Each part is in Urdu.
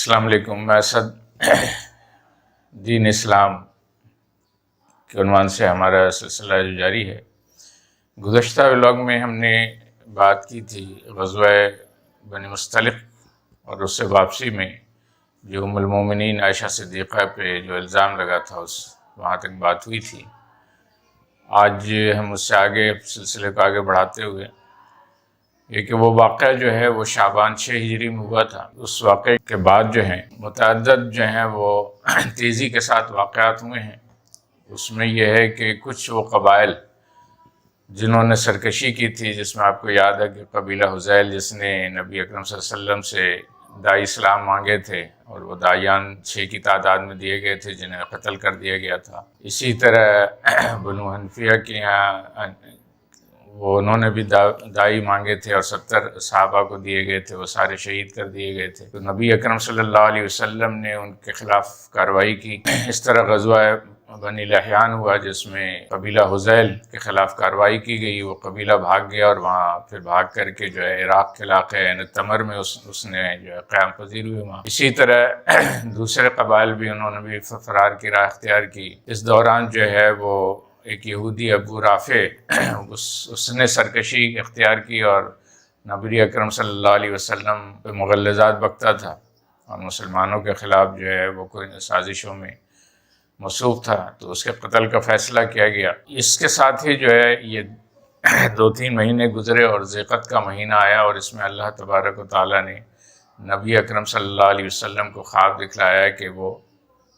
السلام علیکم۔ میں اسد دین اسلام کے عنوان سے ہمارا سلسلہ جو جاری ہے، گزشتہ ولاگ میں ہم نے بات کی تھی غزوہ بنی مصطلق اور اس سے واپسی میں جو ام المومنین عائشہ صدیقہ پہ جو الزام لگا تھا وہاں تک بات ہوئی تھی۔ آج ہم اس سے آگے سلسلے کو آگے بڑھاتے ہوئے یہ کہ وہ واقعہ جو ہے وہ شعبان 6 ہجری میں ہوا تھا، اس واقعے کے بعد جو ہیں متعدد جو ہیں وہ تیزی کے ساتھ واقعات ہوئے ہیں۔ اس میں یہ ہے کہ کچھ وہ قبائل جنہوں نے سرکشی کی تھی، جس میں آپ کو یاد ہے کہ قبیلہ حذیل جس نے نبی اکرم صلی اللہ علیہ وسلم سے داعی اسلام مانگے تھے اور وہ داعیان 6 کی تعداد میں دیے گئے تھے جنہیں قتل کر دیا گیا تھا۔ اسی طرح بنو حنفیہ کے یہاں وہ انہوں نے بھی داعی مانگے تھے اور 70 صحابہ کو دیے گئے تھے، وہ سارے شہید کر دیے گئے تھے۔ تو نبی اکرم صلی اللہ علیہ وسلم نے ان کے خلاف کارروائی کی۔ اس طرح غزوہ بنی لحیان ہوا جس میں قبیلہ حذیل کے خلاف کارروائی کی گئی، وہ قبیلہ بھاگ گیا اور وہاں پھر بھاگ کر کے جو ہے عراق کے علاقے تمر میں اس نے جو ہے قیام پذیر ہوئے وہاں۔ اسی طرح دوسرے قبائل بھی انہوں نے بھی فرار کی راہ اختیار کی۔ اس دوران جو ہے وہ ایک یہودی ابو رافع اس نے سرکشی اختیار کی اور نبی اکرم صلی اللہ علیہ وسلم پہ مغلظات بکتا تھا اور مسلمانوں کے خلاف جو ہے وہ کوئی سازشوں میں مصروف تھا، تو اس کے قتل کا فیصلہ کیا گیا۔ اس کے ساتھ ہی جو ہے یہ 2-3 مہینے گزرے اور ذیقت کا مہینہ آیا اور اس میں اللہ تبارک و تعالیٰ نے نبی اکرم صلی اللہ علیہ وسلم کو خواب دکھلایا کہ وہ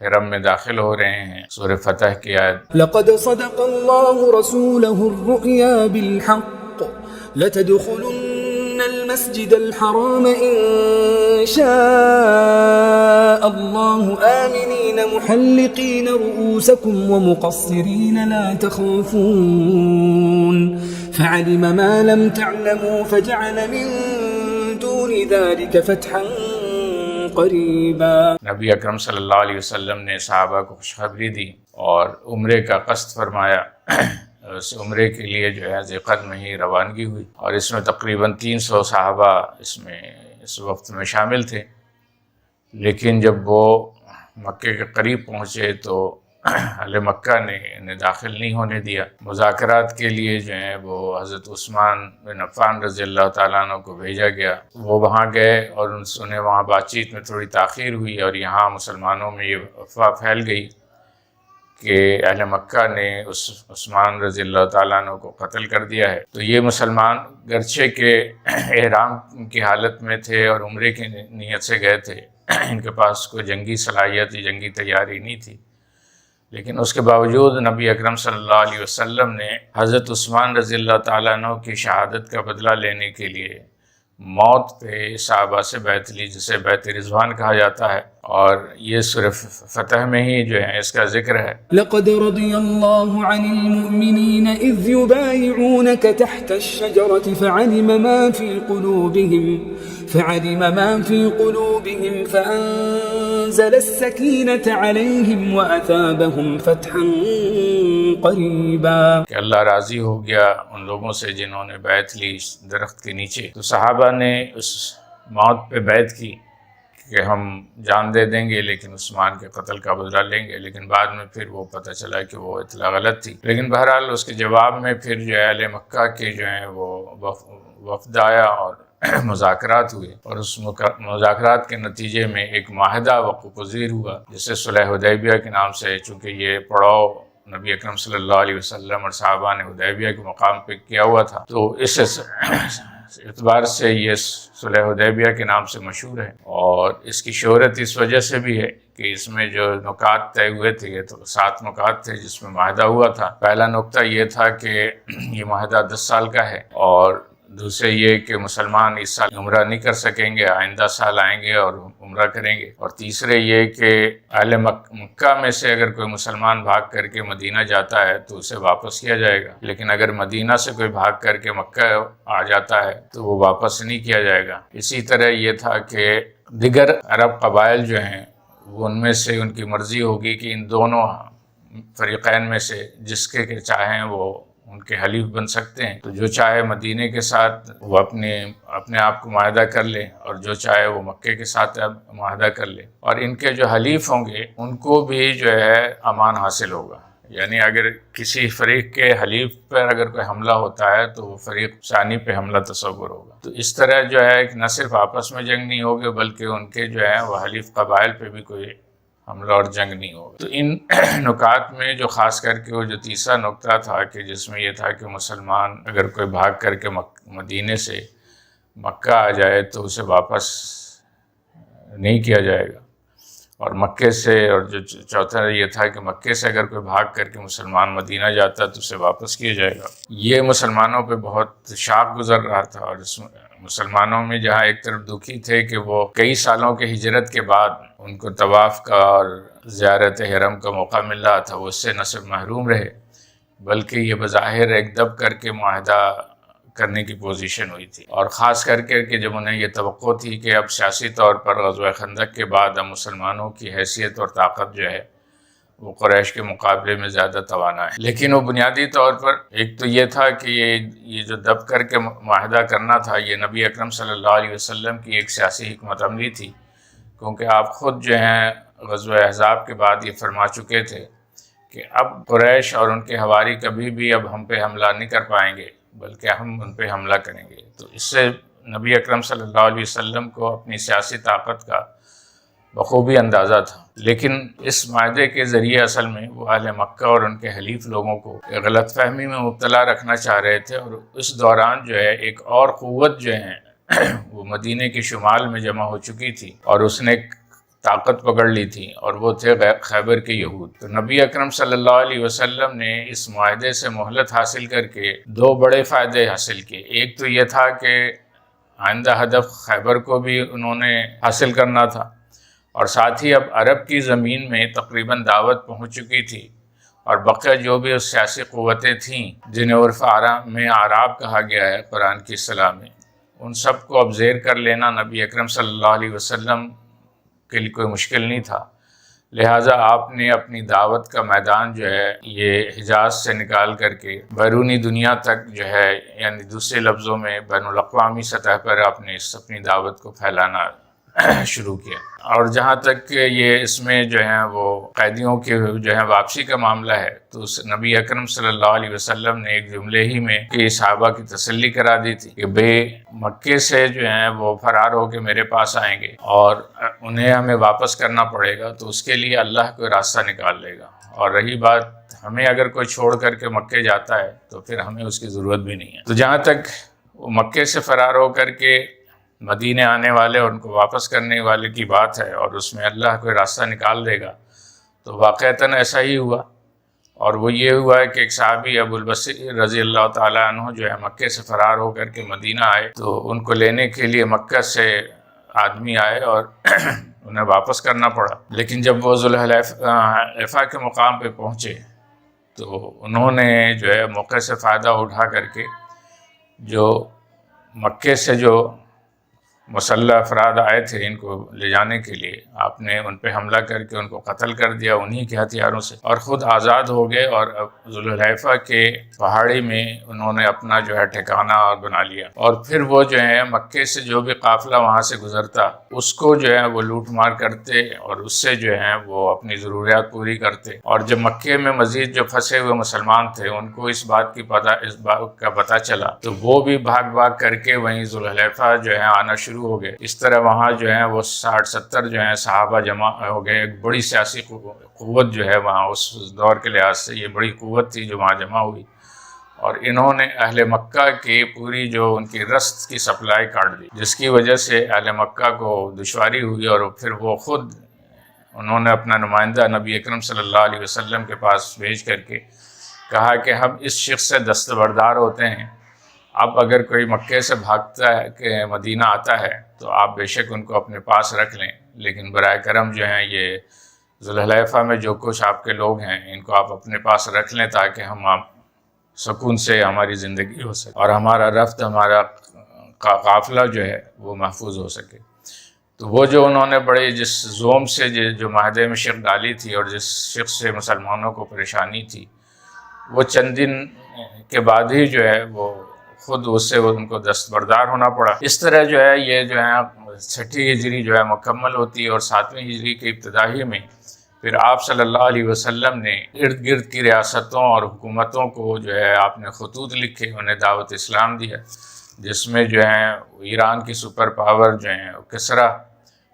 حرم میں داخل ہو رہے ہیں۔ سورہ فتح کی آیت لقد صدق الله رسوله الرؤيا بالحق لتدخلن المسجد الحرام إن شاء الله آمنين محلقين رؤوسكم ومقصرين لا تخافون فعلم ما لم تعلموا فجعل من دون ذلك فتحا قریبا۔ نبی اکرم صلی اللہ علیہ وسلم نے صحابہ کو خوشخبری دی اور عمرے کا قصد فرمایا۔ اس عمرے کے لیے جو ہے ذیقعد میں ہی روانگی ہوئی اور اس میں تقریباً 300 صحابہ اس وقت میں شامل تھے۔ لیکن جب وہ مکے کے قریب پہنچے تو اہل مکہ نے انہیں داخل نہیں ہونے دیا۔ مذاکرات کے لیے جو ہیں وہ حضرت عثمان بن عفان رضی اللہ تعالیٰ عنہ کو بھیجا گیا۔ وہ وہاں گئے اور انہیں وہاں بات چیت میں تھوڑی تاخیر ہوئی اور یہاں مسلمانوں میں یہ افواہ پھیل گئی کہ اہل مکہ نے اس عثمان رضی اللہ تعالیٰ عنہ کو قتل کر دیا ہے۔ تو یہ مسلمان گرچہ کہ احرام کی حالت میں تھے اور عمرے کی نیت سے گئے تھے، ان کے پاس کوئی جنگی صلاحیت یا جنگی تیاری نہیں تھی، لیکن اس کے باوجود نبی اکرم صلی اللہ علیہ وسلم نے حضرت عثمان رضی اللہ تعالیٰ عنہ کی شہادت کا بدلہ لینے کے لیے موت پہ صحابہ سے بیعت لی، جسے بیعت رضوان کہا جاتا ہے، اور یہ سورہ فتح میں ہی جو ہے اس کا ذکر ہے۔ لقد رضي الله عن المؤمنين إذ يبايعونك تحت الشجرة فعلم ما في قلوبهم فأنزل السكينة عليهم وأثابهم فتحا قريبا۔ کہ اللہ راضی ہو گیا ان لوگوں سے جنہوں نے بیعت لی درخت کے نیچے۔ تو صحابہ نے اس موت پہ بیعت کی کہ ہم جان دے دیں گے لیکن عثمان کے قتل کا بدلہ لیں گے، لیکن بعد میں پھر وہ پتہ چلا کہ وہ اطلاع غلط تھی۔ لیکن بہرحال اس کے جواب میں پھر جو ہے اہل مکہ کے جو ہیں وہ وفد آیا اور مذاکرات ہوئے، اور اس مذاکرات کے نتیجے میں ایک معاہدہ وقوع پذیر ہوا جسے صلح حدیبیہ کے نام سے، چونکہ یہ پڑاؤ نبی اکرم صلی اللہ علیہ وسلم اور صحابہ نے حدیبیہ کے مقام پہ کیا ہوا تھا، تو اس اعتبار سے یہ صلح حدیبیہ کے نام سے مشہور ہے۔ اور اس کی شہرت اس وجہ سے بھی ہے کہ اس میں جو نکات طے ہوئے تھے، یہ تو 7 نکات تھے جس میں معاہدہ ہوا تھا۔ پہلا نقطہ یہ تھا کہ یہ معاہدہ 10 سال کا ہے، اور دوسرے یہ کہ مسلمان اس سال عمرہ نہیں کر سکیں گے، آئندہ سال آئیں گے اور عمرہ کریں گے، اور تیسرے یہ کہ اہل مکہ میں سے اگر کوئی مسلمان بھاگ کر کے مدینہ جاتا ہے تو اسے واپس کیا جائے گا، لیکن اگر مدینہ سے کوئی بھاگ کر کے مکہ آ جاتا ہے تو وہ واپس نہیں کیا جائے گا۔ اسی طرح یہ تھا کہ دیگر عرب قبائل جو ہیں وہ ان میں سے ان کی مرضی ہوگی کہ ان دونوں فریقین میں سے جس کے چاہیں وہ ان کے حلیف بن سکتے ہیں، تو جو چاہے مدینے کے ساتھ وہ اپنے آپ کو معاہدہ کر لے، اور جو چاہے وہ مکے کے ساتھ معاہدہ کر لے، اور ان کے جو حلیف ہوں گے ان کو بھی جو ہے امان حاصل ہوگا۔ یعنی اگر کسی فریق کے حلیف پر اگر کوئی حملہ ہوتا ہے تو وہ فریق ثانی پہ حملہ تصور ہوگا۔ تو اس طرح جو ہے کہ نہ صرف آپس میں جنگ نہیں ہوگی بلکہ ان کے جو ہے وہ حلیف قبائل پہ بھی کوئی حملہ اور جنگ نہیں ہوگا۔ تو ان نکات میں جو خاص کر کے وہ جو تیسرا نقطہ تھا کہ جس میں یہ تھا کہ مسلمان اگر کوئی بھاگ کر کے مدینے سے مکہ آ جائے تو اسے واپس نہیں کیا جائے گا، اور مکے سے، اور جو چوتھا یہ تھا کہ مکے سے اگر کوئی بھاگ کر کے مسلمان مدینہ جاتا تو اسے واپس کیا جائے گا۔ یہ مسلمانوں پہ بہت شاق گزر رہا تھا، اور مسلمانوں میں جہاں ایک طرف دکھی تھے کہ وہ کئی سالوں کے ہجرت کے بعد ان کو طواف کا اور زیارت حرم کا موقع مل رہا تھا، وہ اس سے نہ صرف محروم رہے بلکہ یہ بظاہر ایک دب کر کے معاہدہ کرنے کی پوزیشن ہوئی تھی، اور خاص کر کے کہ جب انہیں یہ توقع تھی کہ اب سیاسی طور پر غزوہ خندق کے بعد اب مسلمانوں کی حیثیت اور طاقت جو ہے وہ قریش کے مقابلے میں زیادہ توانا ہے۔ لیکن وہ بنیادی طور پر ایک تو یہ تھا کہ یہ جو دب کر کے معاہدہ کرنا تھا یہ نبی اکرم صلی اللہ علیہ وسلم کی ایک سیاسی حکمت عملی تھی، کیونکہ آپ خود جو ہیں غزوہ احزاب کے بعد یہ فرما چکے تھے کہ اب قریش اور ان کے حواری کبھی بھی اب ہم پہ حملہ نہیں کر پائیں گے بلکہ ہم ان پہ حملہ کریں گے۔ تو اس سے نبی اکرم صلی اللہ علیہ وسلم کو اپنی سیاسی طاقت کا بخوبی اندازہ تھا، لیکن اس معاہدے کے ذریعے اصل میں وہ اہل مکہ اور ان کے حلیف لوگوں کو غلط فہمی میں مبتلا رکھنا چاہ رہے تھے، اور اس دوران جو ہے ایک اور قوت جو ہے وہ مدینے کے شمال میں جمع ہو چکی تھی اور اس نے طاقت پکڑ لی تھی، اور وہ تھے خیبر کے یہود۔ تو نبی اکرم صلی اللہ علیہ وسلم نے اس معاہدے سے مہلت حاصل کر کے دو بڑے فائدے حاصل کیے۔ ایک تو یہ تھا کہ آئندہ ہدف خیبر کو بھی انہوں نے حاصل کرنا تھا، اور ساتھ ہی اب عرب کی زمین میں تقریباً دعوت پہنچ چکی تھی، اور بقیہ جو بھی اس سیاسی قوتیں تھیں جنہیں عرف میں اعراب کہا گیا ہے قرآن کی اصطلاح میں، ان سب کو اب زیر کر لینا نبی اکرم صلی اللہ علیہ وسلم کے لیے کوئی مشکل نہیں تھا۔ لہٰذا آپ نے اپنی دعوت کا میدان جو ہے یہ حجاز سے نکال کر کے بیرونی دنیا تک جو ہے، یعنی دوسرے لفظوں میں بین الاقوامی سطح پر آپ نے اپنی دعوت کو پھیلانا شروع کیا۔ اور جہاں تک یہ اس میں جو ہے وہ قیدیوں کے جو ہے واپسی کا معاملہ ہے، تو نبی اکرم صلی اللہ علیہ وسلم نے ایک جملے ہی میں کہ صحابہ کی تسلی کرا دی تھی کہ بے مکے سے جو ہیں وہ فرار ہو کے میرے پاس آئیں گے اور انہیں ہمیں واپس کرنا پڑے گا، تو اس کے لیے اللہ کوئی راستہ نکال لے گا، اور رہی بات ہمیں اگر کوئی چھوڑ کر کے مکے جاتا ہے تو پھر ہمیں اس کی ضرورت بھی نہیں ہے۔ تو جہاں تک وہ مکے سے فرار ہو کر کے مدینے آنے والے اور ان کو واپس کرنے والے کی بات ہے، اور اس میں اللہ کوئی راستہ نکال دے گا، تو واقعتاً ایسا ہی ہوا، اور وہ یہ ہوا ہے کہ ایک صحابی ابو البصیر رضی اللہ تعالیٰ عنہ جو ہے مکے سے فرار ہو کر کے مدینہ آئے، تو ان کو لینے کے لیے مکہ سے آدمی آئے اور انہیں واپس کرنا پڑا۔ لیکن جب وہ ذوالحلیفہ کے مقام پہ پہنچے تو انہوں نے جو ہے موقع سے فائدہ اٹھا کر کے جو مکے سے جو مسلح افراد آئے تھے ان کو لے جانے کے لیے، آپ نے ان پہ حملہ کر کے ان کو قتل کر دیا انہی کے ہتھیاروں سے، اور خود آزاد ہو گئے، اور ذوالحلیفہ کے پہاڑی میں انہوں نے اپنا جو ہے ٹھکانہ بنا لیا۔ اور پھر وہ جو ہے مکے سے جو بھی قافلہ وہاں سے گزرتا اس کو جو ہے وہ لوٹ مار کرتے، اور اس سے جو ہے وہ اپنی ضروریات پوری کرتے۔ اور جب مکے میں مزید جو پھنسے ہوئے مسلمان تھے ان کو اس بات کا پتہ چلا، تو وہ بھی بھاگ کر کے وہیں ذوالحلیفہ جو ہے آنا شروع ہو گئے۔ اس طرح وہاں جو ہے وہ 60-70 جو ہیں صحابہ جمع ہو گئے۔ ایک بڑی سیاسی قوت جو ہے وہاں اس دور کے لحاظ سے یہ بڑی قوت تھی جو وہاں جمع ہوئی، اور انہوں نے اہل مکہ کی پوری جو ان کی رسد کی سپلائی کاٹ دی، جس کی وجہ سے اہل مکہ کو دشواری ہوئی، اور پھر وہ خود انہوں نے اپنا نمائندہ نبی اکرم صلی اللہ علیہ وسلم کے پاس بھیج کر کے کہا کہ ہم اس شخص سے دستبردار ہوتے ہیں، اب اگر کوئی مکے سے بھاگتا ہے کہ مدینہ آتا ہے تو آپ بے شک ان کو اپنے پاس رکھ لیں، لیکن برائے کرم جو ہیں یہ ذوالحلیفہ میں جو کچھ آپ کے لوگ ہیں ان کو آپ اپنے پاس رکھ لیں تاکہ ہم آپ سکون سے ہماری زندگی ہو سکے اور ہمارا رفت، ہمارا قافلہ جو ہے وہ محفوظ ہو سکے۔ تو وہ جو انہوں نے بڑے جس زوم سے جو معاہدے میں شق ڈالی تھی اور جس شخص سے مسلمانوں کو پریشانی تھی، وہ چند دن کے بعد ہی جو ہے وہ خود اس سے ان کو دستبردار ہونا پڑا۔ اس طرح جو ہے یہ جو ہے 6 ہجری جو ہے مکمل ہوتی ہے، اور 7ویں ہجری کے ابتدائی میں پھر آپ صلی اللہ علیہ وسلم نے ارد گرد کی ریاستوں اور حکومتوں کو جو ہے آپ نے خطوط لکھے، انہیں دعوت اسلام دیا، جس میں جو ہیں ایران کی سپر پاور جو ہیں کسریٰ،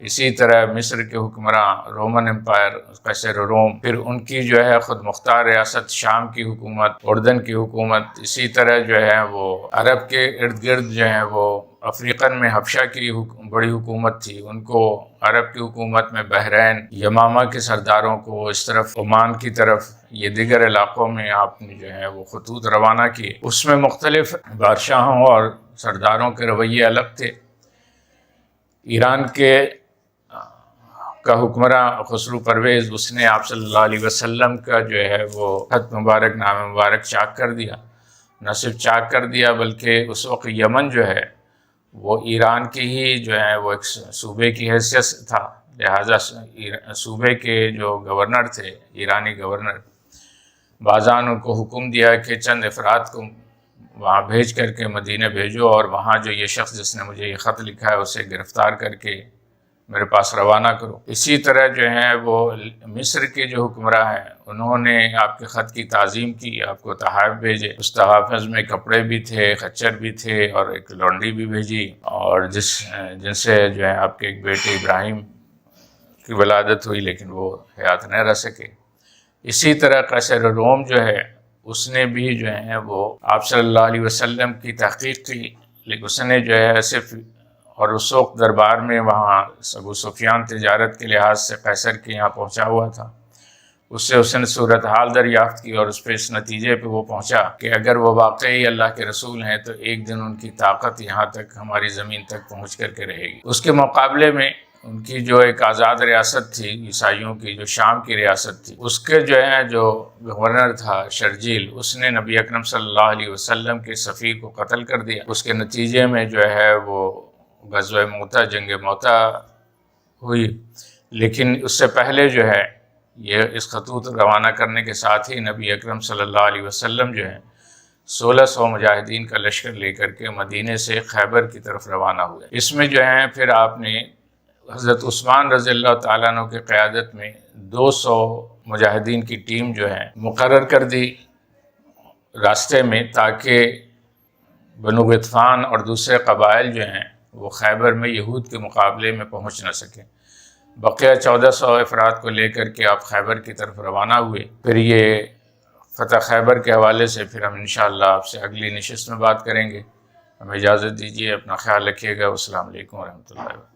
اسی طرح مصر کے حکمراں رومن امپائر قیصر روم، پھر ان کی جو ہے خود مختار ریاست شام کی حکومت، اردن کی حکومت، اسی طرح جو ہے وہ عرب کے ارد گرد جو ہیں وہ افریقن میں حبشہ کی بڑی حکومت تھی، ان کو عرب کی حکومت میں بحرین، یمامہ کے سرداروں کو اس طرف، عمان کی طرف، یہ دیگر علاقوں میں آپ نے جو ہے وہ خطوط روانہ کیے۔ اس میں مختلف بادشاہوں اور سرداروں کے رویے الگ تھے۔ ایران کا حکمراں خسرو پرویز، اس نے آپ صلی اللہ علیہ وسلم کا جو ہے وہ خط مبارک، نام مبارک چاک کر دیا، نہ صرف چاک کر دیا بلکہ اس وقت یمن جو ہے وہ ایران کی ہی جو ہے وہ ایک صوبے کی حیثیت سے تھا، لہٰذا صوبے کے جو گورنر تھے، ایرانی گورنر، بعضان ان کو حکم دیا کہ چند افراد کو وہاں بھیج کر کے مدینہ بھیجو، اور وہاں جو یہ شخص جس نے مجھے یہ خط لکھا ہے اسے گرفتار کر کے میرے پاس روانہ کرو۔ اسی طرح جو ہیں وہ مصر کے جو حکمراں ہیں انہوں نے آپ کے خط کی تعظیم کی، آپ کو تحائف بھیجے، اس تحائف میں کپڑے بھی تھے، خچر بھی تھے، اور ایک لونڈی بھی بھیجی، اور جن سے جو ہے آپ کے ایک بیٹے ابراہیم کی ولادت ہوئی، لیکن وہ حیات نہ رہ سکے۔ اسی طرح قیصر روم جو ہے اس نے بھی جو ہے وہ آپ صلی اللہ علیہ وسلم کی تحقیق کی، لیکن اس نے جو ہے صرف، اور اس وقت دربار میں وہاں ابو سفیان تجارت کے لحاظ سے قیصر کے یہاں پہنچا ہوا تھا، اس نے صورتحال دریافت کی، اور اس پہ اس نتیجے پہ وہ پہنچا کہ اگر وہ واقعی اللہ کے رسول ہیں تو ایک دن ان کی طاقت یہاں تک، ہماری زمین تک پہنچ کر کے رہے گی۔ اس کے مقابلے میں ان کی جو ایک آزاد ریاست تھی عیسائیوں کی، جو شام کی ریاست تھی، اس کے جو گورنر تھا شرجیل، اس نے نبی اکرم صلی اللہ علیہ وسلم کے سفیر کو قتل کر دیا۔ اس کے نتیجے میں جو ہے وہ غزوہ موتہ، جنگ موتہ ہوئی، لیکن اس سے پہلے جو ہے یہ اس خطوط روانہ کرنے کے ساتھ ہی نبی اکرم صلی اللہ علیہ وسلم جو ہے 1600 مجاہدین کا لشکر لے کر کے مدینے سے خیبر کی طرف روانہ ہوئے۔ اس میں جو ہے پھر آپ نے حضرت عثمان رضی اللہ تعالیٰ عنہ کی قیادت میں 200 مجاہدین کی ٹیم جو ہے مقرر کر دی راستے میں، تاکہ بنو غطفان اور دوسرے قبائل جو ہیں وہ خیبر میں یہود کے مقابلے میں پہنچ نہ سکیں۔ بقیہ 1400 افراد کو لے کر کے آپ خیبر کی طرف روانہ ہوئے۔ پھر یہ فتح خیبر کے حوالے سے پھر ہم انشاءاللہ آپ سے اگلی نشست میں بات کریں گے۔ ہمیں اجازت دیجیے، اپنا خیال رکھیے گا۔ السلام علیکم ورحمۃ اللہ وبرکاتہ۔